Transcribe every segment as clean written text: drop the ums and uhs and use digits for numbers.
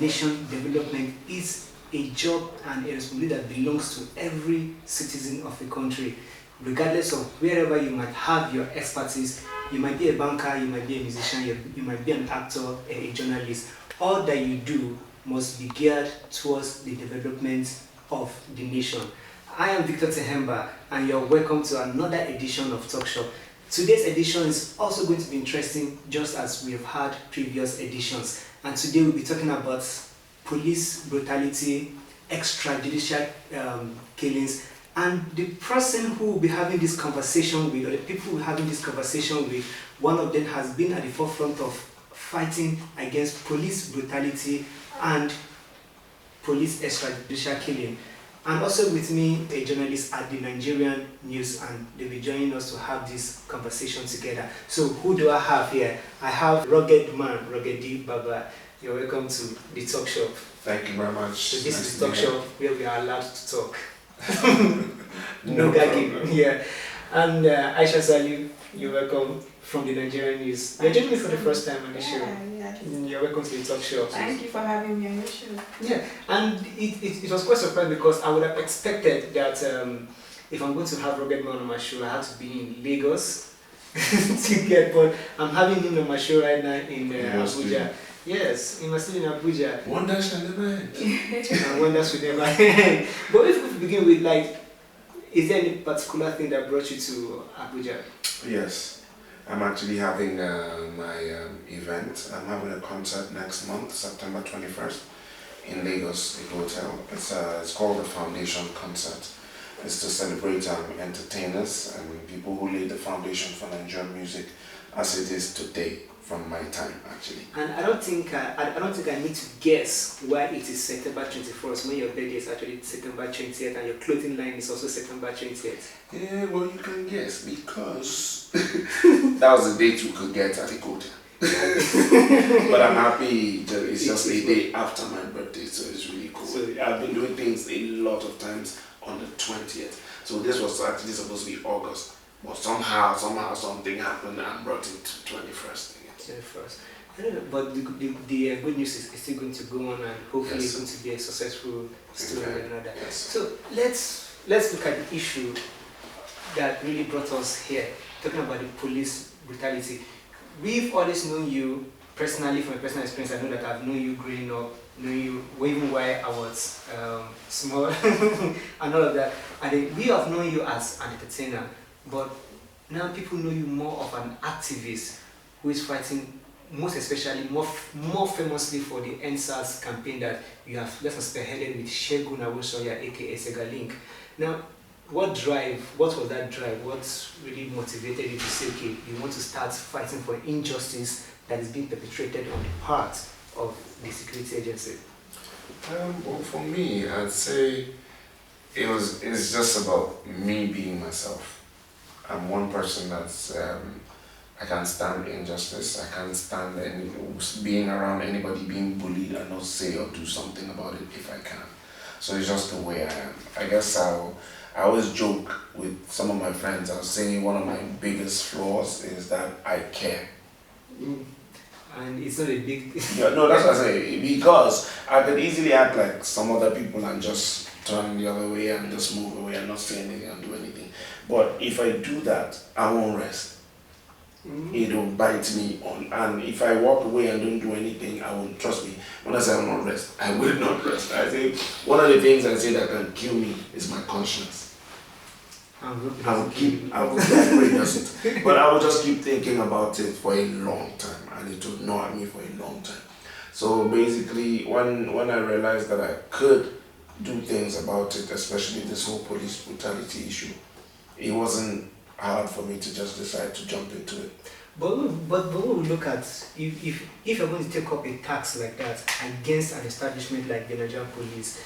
nation development is a job and a responsibility that belongs to every citizen of a country, regardless of wherever you might have your expertise. You might be a banker, you might be a musician, you might be an actor, a journalist. All that you do must be geared towards the development of the nation. I am Victor Tehemba, and you're welcome to another edition of Talk Shop. Today's edition is also going to be interesting, just as we have had previous editions. And today we'll be talking about police brutality, extrajudicial killings, and the person who will be having this conversation with, or the people who are having this conversation with, one of them has been at the forefront of fighting against police brutality and police extrajudicial killing. And also with me, a journalist at the Nigerian News, and they'll be joining us to have this conversation together. So who do I have here? I have Ruggedman, Ruggedi Baba. You're welcome to the Talk Shop. Thank you very much. So this is the Talk Shop where we are allowed to talk. No gagging. Yeah. And Aishat Saihu, you're welcome from the Nigerian News. You're joining me for the first time on the show. Yeah. You're welcome to the Talk Shop. Thank you for having me on your show. Yeah, and it was quite surprising because I would have expected that if I'm going to have Ruggedman on my show, I have to be in Lagos to get, but I'm having him on my show right now in Abuja. Yes, in my city in Abuja. Wonders shall never end. And wonders will never end. But if we begin with, like, is there any particular thing that brought you to Abuja? Yes, I'm actually having my event. I'm having a concert next month, September 21st, in Lagos, the hotel. It's called the Foundation Concert. It's to celebrate entertainers and people who laid the foundation for Nigerian music as it is today. From my time, actually. And I don't think I need to guess why it is September 21st when your birthday is actually September 20th and your clothing line is also September 20th. Yeah, well, you can guess because that was the date you could get at the hotel. But I'm happy it's just a day after my birthday, so it's really cool. So I've been doing things a lot of times on the 20th. So this was actually supposed to be August. But somehow something happened and brought it to 21st. First. I don't know, but the good news is it's still going to go on, and hopefully it's going to be a successful story and all that. Yes. So let's look at the issue that really brought us here, talking about the police brutality. We've always known you personally, from a personal experience. I know that I've known you growing up, known you even while I was small and all of that. And then we have known you as an entertainer, but now people know you more of an activist who is fighting most especially, more famously for the SARS campaign that you have spearheaded with Segun Awosanya, aka Sega Link. Now, what was that drive? What really motivated you to say, okay, you want to start fighting for injustice that is being perpetrated on the part of the security agency? Well, for me, I'd say it's just about me being myself. I'm one person that's I can't stand injustice. I can't stand being around anybody being bullied and not say or do something about it if I can. So it's just the way I am. I guess I always joke with some of my friends. I'll say one of my biggest flaws is that I care. And it's not a big... Yeah, no, that's what I say. Because I could easily act like some other people and just turn the other way and just move away and not say anything and do anything. But if I do that, I won't rest. It'll bite me on, and if I walk away and don't do anything, I won't. Trust me, when I say I will not rest, I will not rest. I think one of the things I say that can kill me is my conscience. I will pray doesn't, but I will just keep thinking about it for a long time, and it will gnaw at me for a long time. So basically, when I realized that I could do things about it, especially this whole police brutality issue, it wasn't hard for me to just decide to jump into it. But when we look at, if you're going to take up a tax like that against an establishment like the Nigerian police,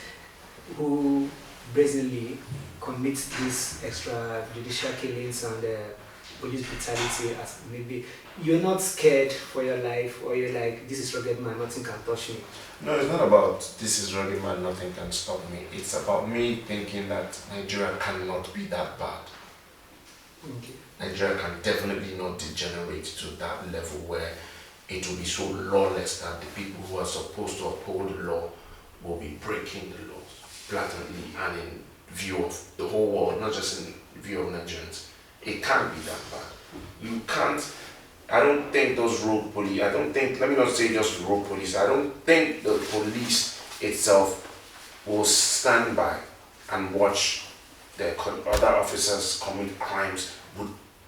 who brazenly commits these extrajudicial killings and police brutality, as maybe you're not scared for your life, or you're like, this is Ruggedman, nothing can touch me? No, it's not about this is Ruggedman, nothing can stop me. It's about me thinking that Nigeria cannot be that bad. Okay. Nigeria can definitely not degenerate to that level where it will be so lawless that the people who are supposed to uphold the law will be breaking the laws blatantly and in view of the whole world, not just in view of Nigerians. It can't be that bad. You can't. I don't think those rogue police, let me not say just rogue police, I don't think the police itself will stand by and watch the other officers commit crimes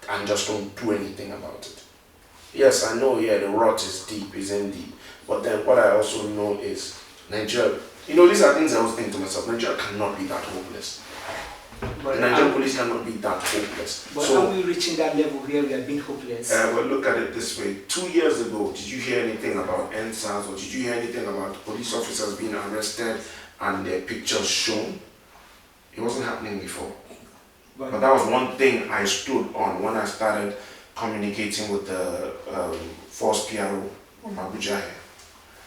and just don't do anything about it. Yes, I know, the rot is deep, is in deep, but then what I also know is Nigeria, these are things I was thinking to myself, Nigeria cannot be that hopeless. But The Nigerian police cannot be that hopeless. But so, are we reaching that level where we are being hopeless? well, look at it this way. 2 years ago, did you hear anything about SARS or did you hear anything about police officers being arrested and their pictures shown? It wasn't happening before. But that was one thing I stood on when I started communicating with the force PRO from Abuja.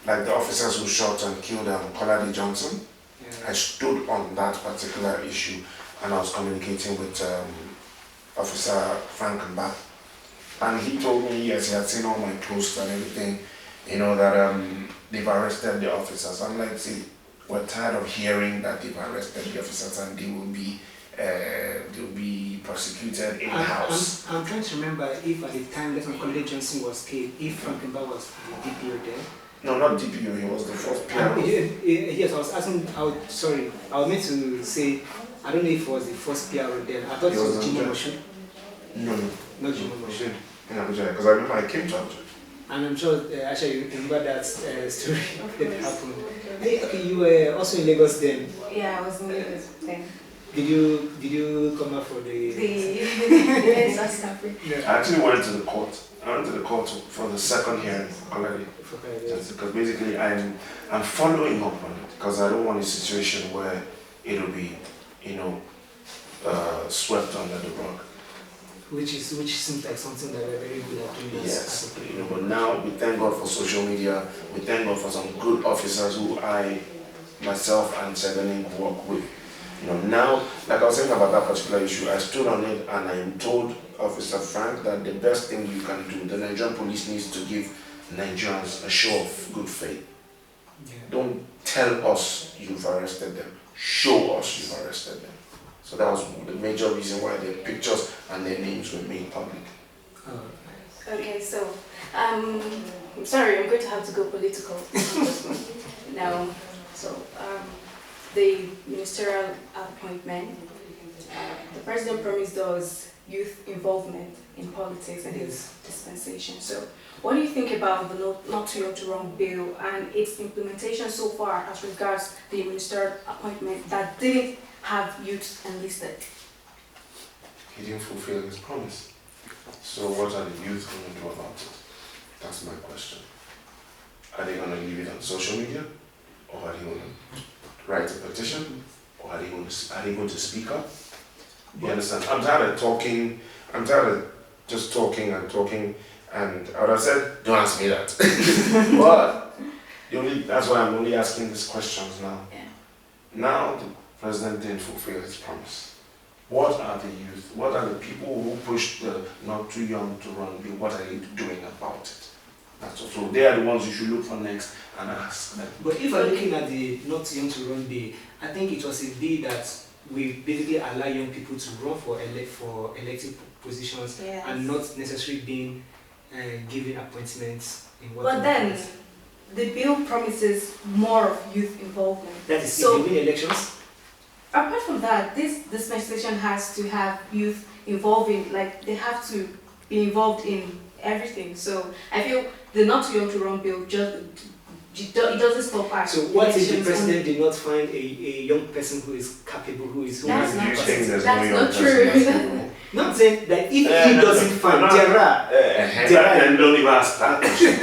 Like the officers who shot and killed Kolade Johnson. Yeah. I stood on that particular issue and I was communicating with Officer Frank Mba. And he told me, yes, he had seen all my posts and everything, that they've arrested the officers. I'm like, see, we're tired of hearing that they've arrested the officers and they will be prosecuted in-house. I'm trying to remember if at the time that Kolade Johnson was killed, if Frank Mba was the DPO there. No, not DPO, he was the first PRO. Yes, I was asking, I was meant to say, I don't know if it was the first PRO then. I thought it was Jimmy Motion. No. Not Jimmy Motion. In Abuja, because I remember I came to Abuja. And I'm sure, actually, you remember that story that happened. Hey, okay, you were also in Lagos then. Yeah, I was in Lagos then. Did you come up for the Yes, that's happened. I actually went to the court. I went to the court for the second hearing already. Just because basically I'm following up on it because I don't want a situation where it'll be, swept under the rug. Which seems like something that we're very good at doing. Yes, but now we thank God for social media. We thank God for some good officers who I, myself, and Sevenin work with. Now, like I was saying about that particular issue, I stood on it and I told Officer Frank that the best thing you can do, the Nigerian police needs to give Nigerians a show of good faith. Yeah. Don't tell us you've arrested them. Show us you've arrested them. So that was the major reason why their pictures and their names were made public. Oh. Okay, so I'm sorry, I'm going to have to go political now. So the ministerial appointment, the president promised us youth involvement in politics and his dispensation. So what do you think about the Not Too Young to Run bill and its implementation so far as regards the ministerial appointment that didn't have youth enlisted? He didn't fulfill his promise. So what are the youth going to do about it? That's my question. Are they going to leave it on social media? Or are they going to write a petition? Or are they going to speak up? You understand? I'm tired of talking. I'm tired of just talking, and I would have said, don't ask me that. But that's why I'm only asking these questions now. Yeah. Now the president didn't fulfill his promise. What are the youth? What are the people who pushed the Not Too Young to Run bill? What are they doing about it? That's all. So they are the ones you should look for next and ask them. But if we're looking at the Not Too Young to Run bill, I think it was a bill that we basically allow young people to run for elective positions. Yes. And not necessarily being given appointments in what. But then the bill promises more of youth involvement. That is so, if they win elections. Apart from that, this dispensation has to have youth involving, like they have to be involved in everything. So I feel the Not Too Young to Run bill it doesn't stop at. So what if the president did not find a young person who is capable, who That's has not true. Not saying that if he doesn't find, there are. And don't even ask that question.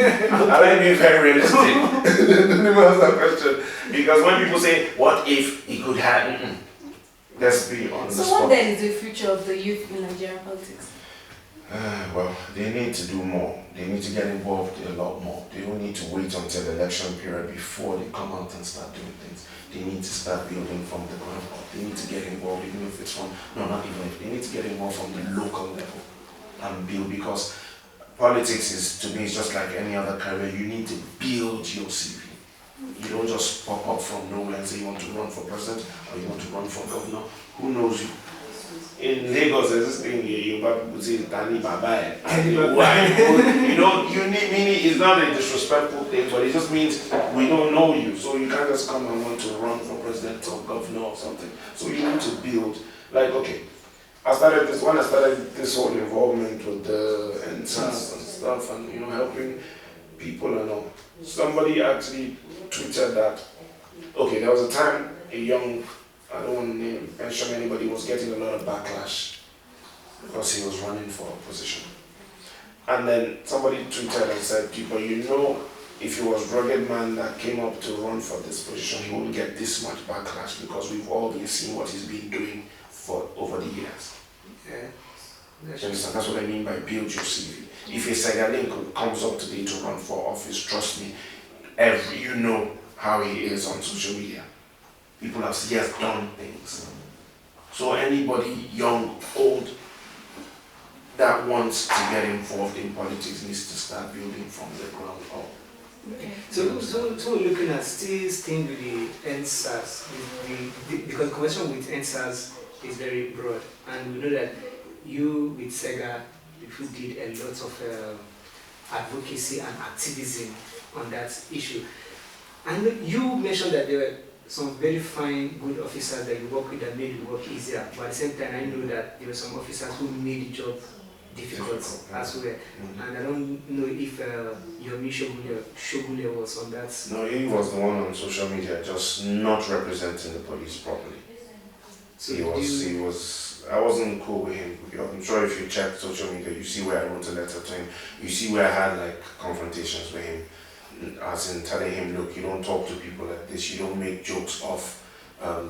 I like being very realistic. Don't even ask that question. Because when people say, what if he could have, let's be on the spot. So what then is the future of the youth in Nigerian politics? Well, they need to do more. They need to get involved a lot more. They don't need to wait until the election period before they come out and start doing things. They need to start building from the ground up. They need to get involved, even if it's from, no, not even if, they need to get involved from the local level and build, because politics is, to me, is just like any other career. You need to build your CV. You don't just pop up from nowhere and say you want to run for president or you want to run for governor. Who knows you? In Lagos, there's this thing you people say, Tani Baba. You know, you need, meaning it's not a disrespectful thing, but it just means we don't know you. So you can't just come and want to run for president or governor or something. So you need to build, like, okay, when I started this whole involvement with the NSAS and stuff and, you know, helping people and all, somebody actually tweeted that, okay, there was a time a young, I don't want to mention anybody, was getting a lot of backlash because he was running for a position. And then somebody tweeted and said, but you know, if it was Ruggedman that came up to run for this position, he wouldn't get this much backlash because we've all been seeing what he's been doing for over the years. Yeah. That's what I mean by build your CV. If a Segalink comes up today to run for office, trust me, you know how he is on social media. People have he has done things. So anybody, young, old, that wants to get involved in politics needs to start building from the ground up. Okay. So we're looking at still staying with the NSAS, because the conversation with NSAS is very broad, and we know that you with Sega, you did a lot of advocacy and activism on that issue. And you mentioned that there were some very fine, good officers that you work with that made the work easier, but at the same time I know that there were some officers who made the job difficult as well. And I don't know if Yomi Shogule was on that. No, he was the one on social media just not representing the police properly. So he was, I wasn't cool with him. I'm sure if you check social media, you see where I wrote a letter to him. You see where I had like confrontations with him, as in telling him, look, you don't talk to people like this. You don't make jokes of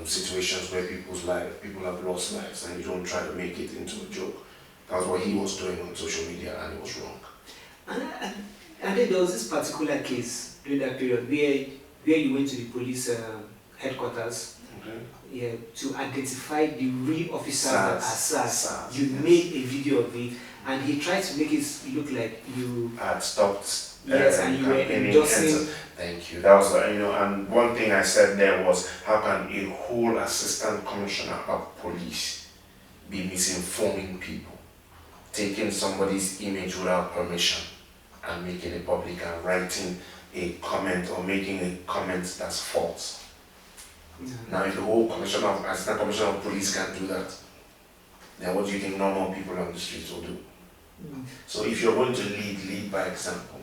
situations where people have lost lives, and you don't try to make it into a joke. That's what he was doing on social media, and it was wrong. And then there was this particular case during that period where you went to the police headquarters, yeah, to identify the real officers that are SARS. You made a video of it, and he tried to make it look like you had stopped. Yes, and you were endorsing. Thank you. That was, and one thing I said there was, how can a whole assistant commissioner of police be misinforming people, taking somebody's image without permission and making it public and writing a comment or making a comment that's false? Now, if the whole assistant commissioner of police can do that, then what do you think normal people on the streets will do? So if you're going to lead by example.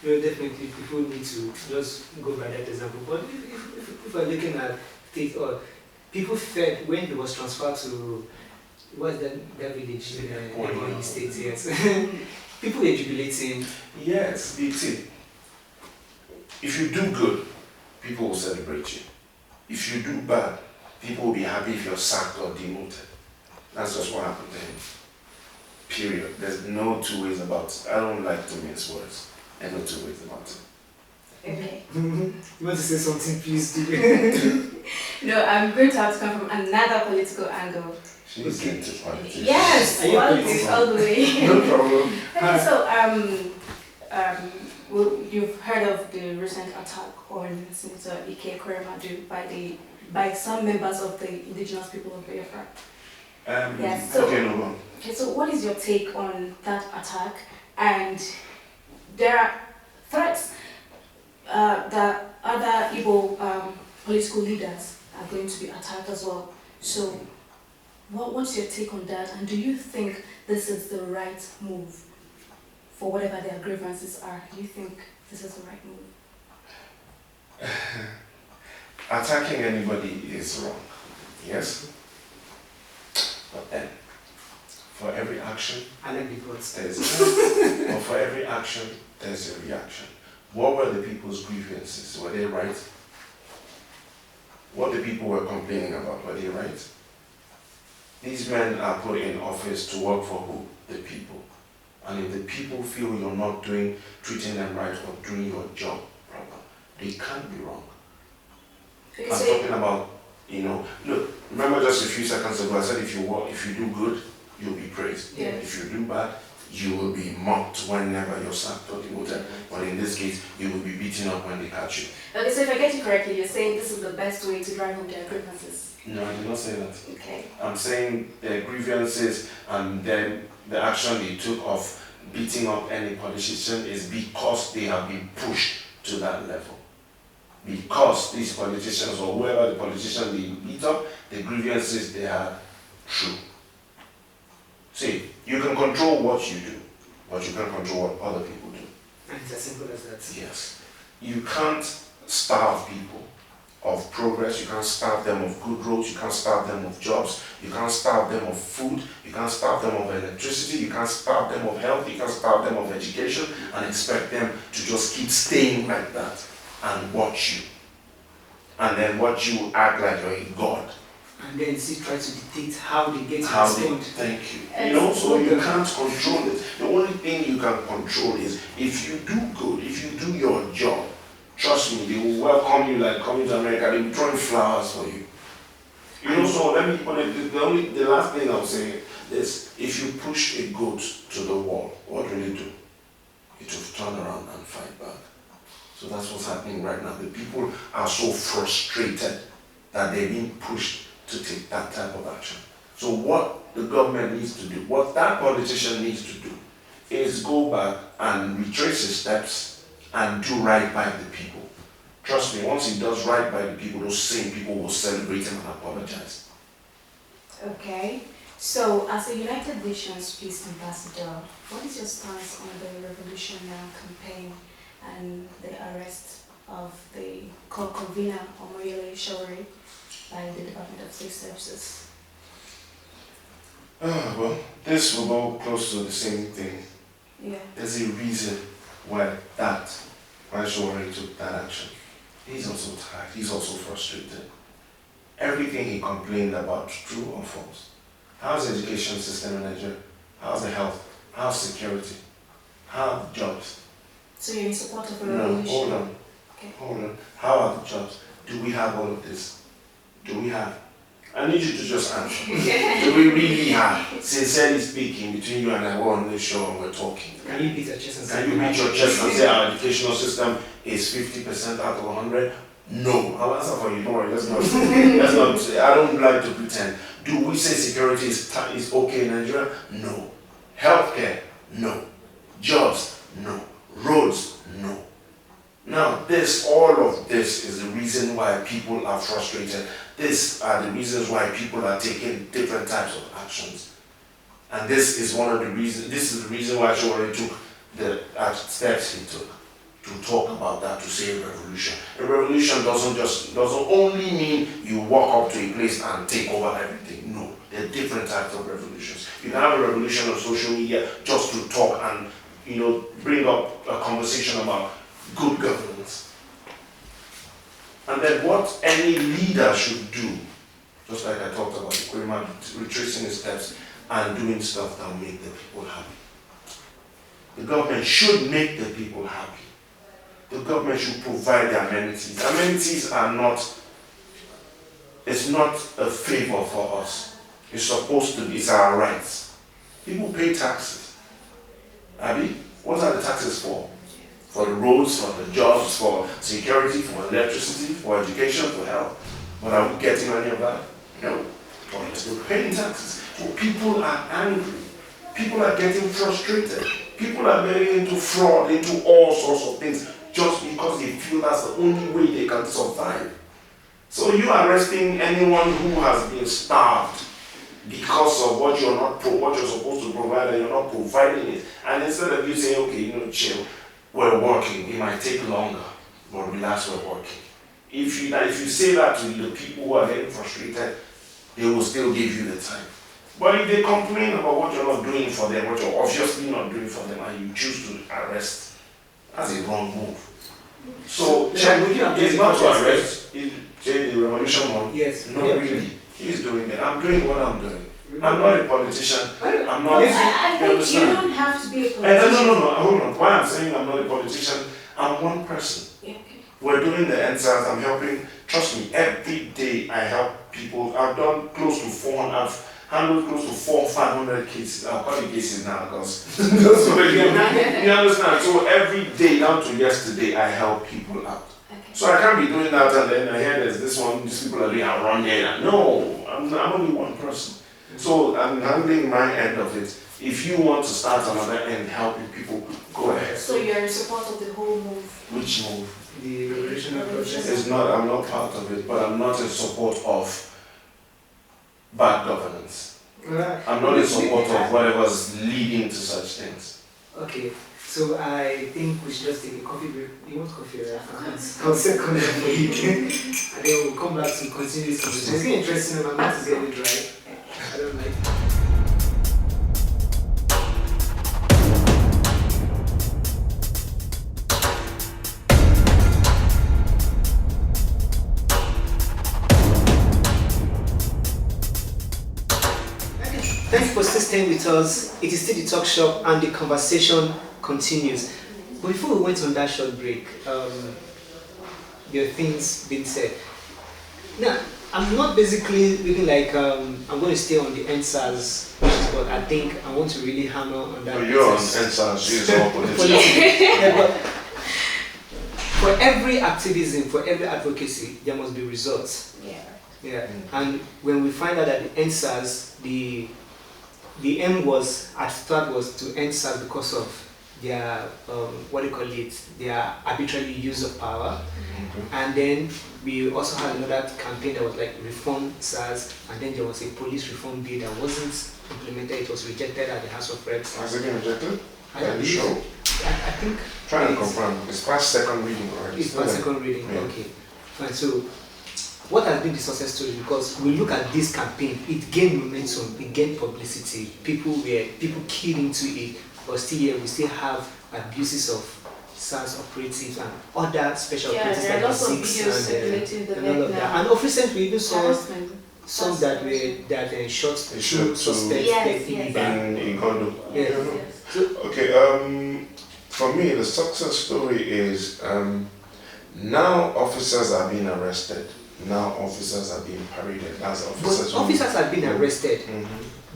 No, definitely people need to just go by that example. But if we're looking at things, or people felt when he was transferred to that village in the States, yes. People were jubilating. Yes, see, if you do good, people will celebrate you. If you do bad, people will be happy if you're sacked or demoted. That's just what happened to him. Period. There's no two ways about it. I don't like to mince words. There's no two ways about it. Okay. You want to say something, please do. No, I'm going to have to come from another political angle. She's into politics. Yes, politics all the way. No problem. Okay, so you've heard of the recent attack on Senator Ike Koremadu by some members of the indigenous people of Biafra. Yes. So, okay, no problem. Okay, so what is your take on that attack? And there are threats that other Igbo political leaders are going to be attacked as well. So what's your take on that? And do you think this is the right move for whatever their grievances are? Do you think this is the right move? Attacking anybody is wrong, yes? But then, for every action, for every action, there's a reaction. What were the people's grievances? Were they right? What the people were complaining about, were they right? These men are put in office to work for who? The people. And if the people feel you're not treating them right or doing your job proper, they can't be wrong. I'm talking about, look, remember just a few seconds ago I said if you do good, you'll be praised. Yeah. If you do bad, you will be mocked whenever you're sacked or demoted. But in this case, you will be beaten up when they catch you. Okay, so if I get you correctly, you're saying this is the best way to drive home their grievances. No, I did not say that. Okay. I'm saying the grievances and then the action they took of beating up any politician is because they have been pushed to that level. Because these politicians or whoever the politician they beat up, the grievances they have true. See, you can control what you do, but you can't control what other people do. And it's as simple as that. Yes. You can't starve people of progress, you can't starve them of good roads, you can't starve them of jobs, you can't starve them of food, you can't starve them of electricity, you can't starve them of health, you can't starve them of education and expect them to just keep staying like that and watch you. And then watch you act like you're a god. And then still try to dictate how they get to How they, respond. thank you. You know, so you can't control it. The only thing you can control is if you do good, if you do your job, trust me, they will welcome you like coming to America, they'll be throwing flowers for you. You know, so let me put it, the last thing I'll say is if you push a goat to the wall, what will it do? It will turn around and fight back. So that's what's happening right now. The people are so frustrated that they're being pushed to take that type of action. So what the government needs to do, what that politician needs to do, is go back and retrace his steps and do right by the people. Trust me, once he does right by the people, those same people will celebrate him and apologize. Okay. So, as a United Nations Peace Ambassador, what is your stance on the Revolution Now campaign and the arrest of the co-convener Omoyele Sowore by the Department of State Services? Well, this will go close to the same thing. Yeah. There's a reason why Sowore took that action. He's also tired, he's also frustrated. Everything he complained about, true or false. How's the education system in Nigeria? How's the health? How's security? How are the jobs? So you're in support of a No, revolution? hold on. Okay. Hold on. How are the jobs? Do we have all of this? Do we have? I need you to just answer. Do we really have? Sincerely speaking, between you and I, we're on this show and we're talking. Can you beat your chest and say? Can you beat your chest and say our educational system is 50% out of 100? No. I'll answer for you. Don't worry. Let's not. I don't like to pretend. Do we say security is okay in Nigeria? No. Healthcare? No. Jobs? No. Roads? No. Now, all of this is the reason why people are frustrated. These are the reasons why people are taking different types of actions. And this is one of the reasons, this is the reason why Sowore took the steps he took to talk about that, to say a revolution. A revolution doesn't only mean you walk up to a place and take over everything. No, there are different types of revolutions. You can have a revolution on social media just to talk and, bring up a conversation about good governance. And then what any leader should do, just like I talked about, retracing his steps and doing stuff that will make the people happy. The government should make the people happy. The government should provide the amenities. Amenities are it's not a favor for us. It's supposed to be, it's our rights. People pay taxes. Abby, what are the taxes for? For the roads, for the jobs, for security, for electricity, for education, for health. But are we getting any of that? No. But we're still paying taxes. So people are angry. People are getting frustrated. People are getting into fraud, into all sorts of things, just because they feel that's the only way they can survive. So you are arresting anyone who has been starved because of what you're supposed to provide, and you're not providing it. And instead of you saying, okay, chill, we're working, it might take longer, but relax, we're working. If you say that to the people who are getting frustrated, they will still give you the time. But if they complain about what you're not doing for them, what you're obviously not doing for them, and you choose to arrest, that's a wrong move. So, it's not to arrest, the revolution one. Yes. Not really. He's doing it. I'm doing what I'm doing. I'm not a politician. I'm not. I think you don't have to be a politician. No. Hold on. Why I'm saying I'm not a politician, I'm one person. Yeah, okay. We're doing the NSAS. I'm helping. Trust me, every day I help people. I've done close to 400. handled close to 400-500 cases. I'll call it cases now because that's what you understand. So every day down to yesterday, I help people out. Okay. So I can't be doing that and then I hear there's this one, these people are doing around there. No, I'm only one person. So I'm handling my end of it. If you want to start another end helping people, go ahead. So you're in support of the whole move? Which move? The revolutionary process. It's not, I'm not part of it, but I'm not in support of bad governance. I'm not in support of whatever's leading to such things. Okay, so I think we should just take a coffee break. You want coffee, right? I'll second that for you. And then we'll come back to continue this conversation. It's getting interesting and my mouth is getting dry. I don't like it. Thanks for staying with us. It is still the talk shop and the conversation continues. But before we went on that short break, your things being said. Now, I'm not basically looking like I'm going to stay on the NSAS, but I think I want to really hammer on that. You're on NSAS, she's all political. Yeah, but for every activism, for every advocacy, there must be results. Yeah. And when we find out that the NSAS, the aim was at start was to end SARS because of their their arbitrary use of power. And then we also had another campaign that was like reform SARS, and then there was a police reform bill that wasn't implemented. It was rejected at the House of Reps. Has it been rejected? Are you sure? I think. Trying to confirm. It's past second reading already. It's past second reading. Yeah. Okay. Fine. So, what has been the success story? Because we look at this campaign, it gained momentum, it gained publicity. People keyed into it, but still here we still have abuses of SARS operatives and other special operatives there are like lots of the videos SIX circulating the and all of net that. now. And of recent we even saw Harassment. some that shot They two shot suspects Yes, dead yes. in Gondo. Yeah. So, Okay, for me, the success story is now officers are being arrested. Now officers are being paraded as officers. but officers have been arrested.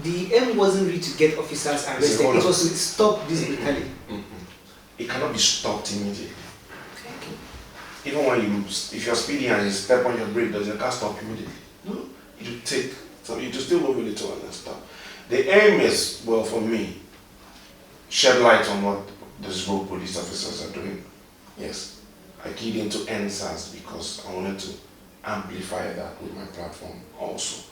The aim wasn't really to get officers arrested, it was to stop this brutality. It cannot be stopped immediately. Even when if you're speeding and you step on your brake, does your car stop immediately? No. It will take, so it will still move a little and then stop. The aim is, well, for me, shed light on what these rogue police officers are doing. Yes, I keyed into end SARS because I wanted to amplify that with my platform also.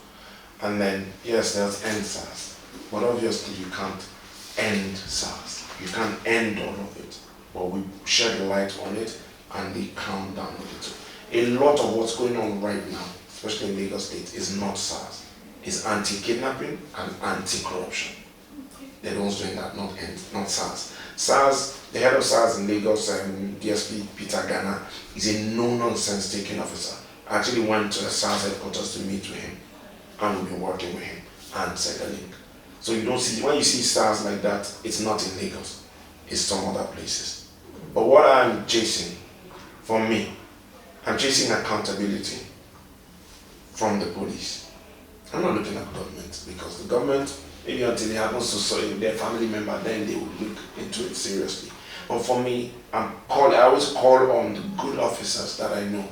And then, yes, there's end SARS, but obviously you can't end SARS. You can't end all of it, but we shed light on it and they calm down a little. A lot of what's going on right now, especially in Lagos State, is not SARS. It's anti-kidnapping and anti-corruption. They're the ones doing that, not SARS. SARS, the head of SARS in Lagos, DSP Peter Ghana, is a no-nonsense taking officer. I actually went to the SARS headquarters to meet with him, and we've been working with him and set a link. So you don't see, when you see SARS like that, it's not in Lagos, it's some other places. But what I'm chasing, for me, I'm chasing accountability from the police. I'm not looking at government, because the government, maybe until it happens to their family member, then they will look into it seriously. But for me, I always call on the good officers that I know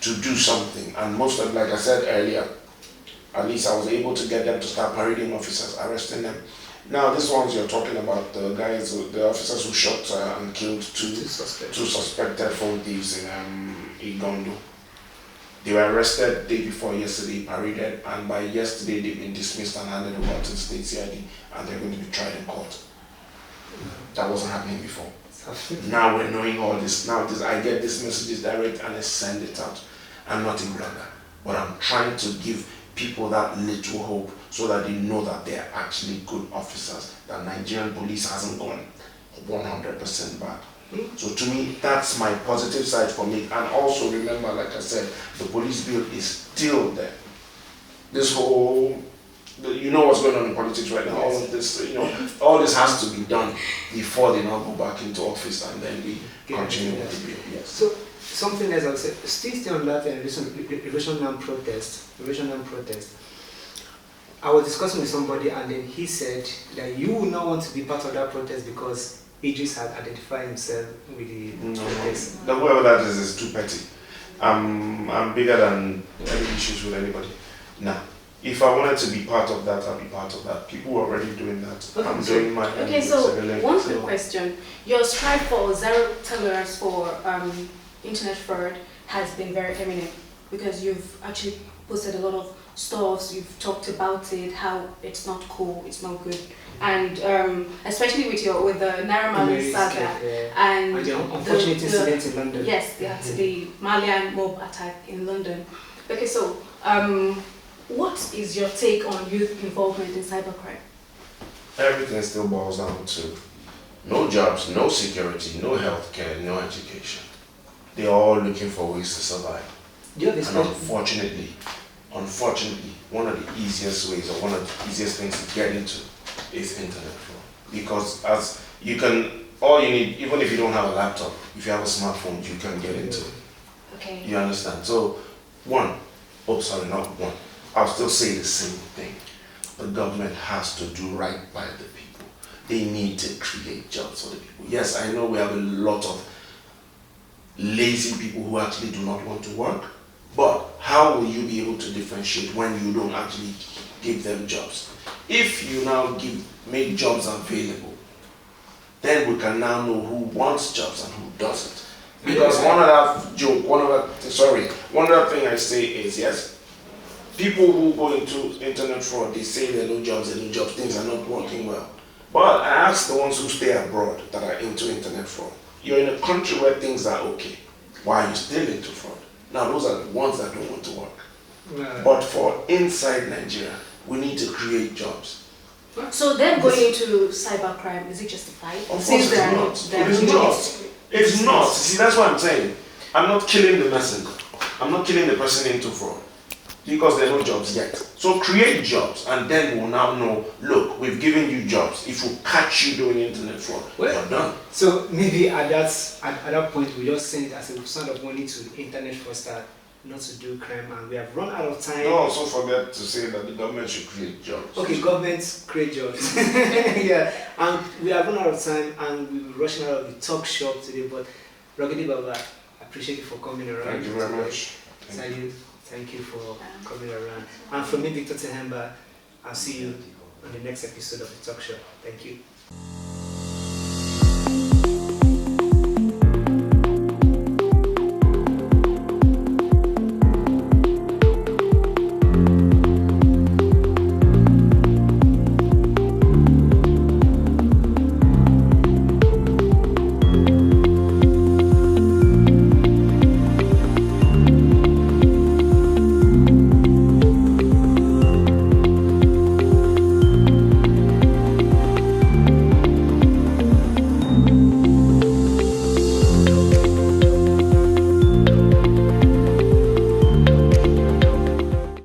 to do something. And most of, like I said earlier, at least I was able to get them to start parading officers, arresting them. Now, these ones you're talking about, the guys, the officers who shot and killed two suspected phone thieves in Igondo. They were arrested day before yesterday, paraded, and by yesterday they've been dismissed and handed over to the state CID, and they're going to be tried in court. That wasn't happening before. Now we're knowing all this. Now I get these messages direct and I send it out. I'm not a blogger, but I'm trying to give people that little hope so that they know that they're actually good officers, that Nigerian police hasn't gone 100% bad. So to me, that's my positive side for me. And also remember, like I said, the police bill is still there. This whole, you know what's going on in politics right now, all of this, all this has to be done before they now go back into office and then we continue with the bill. Yes. So something else I would say, still on that revision and protest. I was discussing with somebody, and then he said that you would not want to be part of that protest because Idris had identified himself with the protest. The whoever that is too petty. I'm bigger than any issues with anybody. Now, if I wanted to be part of that, I'll be part of that. People are already doing that. Okay, I'm doing my own. Okay, so one quick so question. Your strive for zero tolerance for internet fraud has been very eminent because you've actually posted a lot of stuff, you've talked about it, how it's not cool, it's not good. And especially with the Naira Marley saga and the unfortunate incident in London. Yes, the Malian mob attack in London. Okay, so what is your take on youth involvement in cybercrime? everything still boils down to No jobs, no security, no healthcare, no education. They're all looking for ways to survive. Do you have a And special- unfortunately, one of the easiest ways or one of the easiest things to get into is internet fraud. Because as you can, all you need, even if you don't have a laptop, if you have a smartphone, you can get into it. Okay. You understand? So, I'll still say the same thing. The government has to do right by the people. They need to create jobs for the people. Yes, I know we have a lot of lazy people who actually do not want to work, but how will you be able to differentiate when you don't actually give them jobs? If you now make jobs available, then we can now know who wants jobs and who doesn't. Because one other thing I say is, yes, people who go into internet fraud, they say there are no jobs, things are not working well. But I ask the ones who stay abroad that are into internet fraud, you're in a country where things are okay, why are you still into fraud? Now those are the ones that don't want to work. But for inside Nigeria, we need to create jobs. So them going into cybercrime, is it justified? Of course Since it's there are not. there It is are not. It's not. See, that's what I'm saying. I'm not killing the messenger. I'm not killing the person into fraud. Because there are no jobs yet. So create jobs and then we'll now know, look, we've given you jobs. If we catch you doing internet fraud, you're done. So maybe at that point we just send it as a sort of warning to internet fraudsters not to do crime, and we have run out of time. Don't also forget to say that the government should create jobs. Okay, governments create jobs. Yeah, and we have run out of time and we're rushing out of the talk shop today, but Ruggedman Baba, I appreciate you for coming around. Thank you very much. Thank you for coming around. And from me, Victor Tehemba, I'll see you on the next episode of the talk show. Thank you.